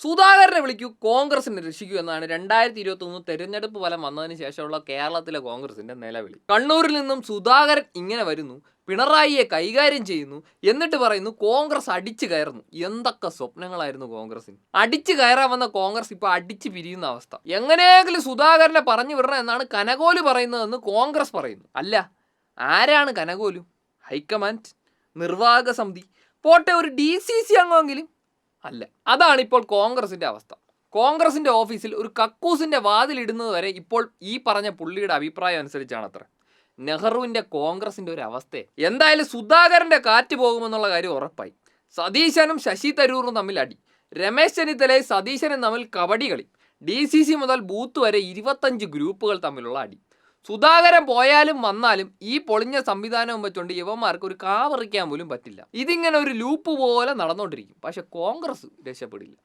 സുധാകരനെ വിളിക്കൂ, കോൺഗ്രസിനെ രക്ഷിക്കൂ എന്നാണ് 2021 തെരഞ്ഞെടുപ്പ് ഫലം വന്നതിന് ശേഷമുള്ള കേരളത്തിലെ കോൺഗ്രസിന്റെ നിലവിളി. കണ്ണൂരിൽ നിന്നും സുധാകരൻ ഇങ്ങനെ വരുന്നു, പിണറായിയെ കൈകാര്യം ചെയ്യുന്നു, എന്നിട്ട് പറയുന്നു കോൺഗ്രസ് അടിച്ചു കയറുന്നു. എന്തൊക്കെ സ്വപ്നങ്ങളായിരുന്നു കോൺഗ്രസിന്. അടിച്ചു കയറാൻ വന്ന കോൺഗ്രസ് ഇപ്പൊ അടിച്ചു പിരിയുന്ന അവസ്ഥ. എങ്ങനെയെങ്കിലും സുധാകരനെ പറഞ്ഞു വിടണം എന്നാണ് കനകോല് പറയുന്നതെന്ന് കോൺഗ്രസ് പറയുന്നു. അല്ല, ആരാണ് കനകോലു? ഹൈക്കമാൻഡ്, നിർവാഹക സമിതി, പോട്ടെ ഒരു DCC അംഗമെങ്കിലും അല്ല. അതാണ് ഇപ്പോൾ കോൺഗ്രസിന്റെ അവസ്ഥ. കോൺഗ്രസിന്റെ ഓഫീസിൽ ഒരു കക്കൂസിന്റെ വാതിലിടുന്നത് വരെ ഇപ്പോൾ ഈ പറഞ്ഞ പുള്ളിയുടെ അഭിപ്രായം അനുസരിച്ചാണ് അത്ര. നെഹ്റുവിന്റെ കോൺഗ്രസിന്റെ ഒരു അവസ്ഥ. എന്തായാലും സുധാകരന്റെ കാറ്റ് പോകുമെന്നുള്ള കാര്യം ഉറപ്പായി. സതീശനും ശശി തരൂറും തമ്മിൽ അടി, രമേശ് ചെന്നിത്തലയും സതീശനും തമ്മിൽ കബഡി കളി, DCC മുതൽ ബൂത്ത് വരെ 25 ഗ്രൂപ്പുകൾ തമ്മിലുള്ള അടി. സുധാകരൻ പോയാലും വന്നാലും ഈ പൊളിഞ്ഞ സംവിധാനവും വെച്ചുകൊണ്ട് യുവന്മാർക്ക് ഒരു കാവറിക്കാൻ പോലും പറ്റില്ല. ഇതിങ്ങനെ ഒരു ലൂപ്പ് പോലെ നടന്നുകൊണ്ടിരിക്കും. പക്ഷെ കോൺഗ്രസ് രക്ഷപ്പെടില്ല.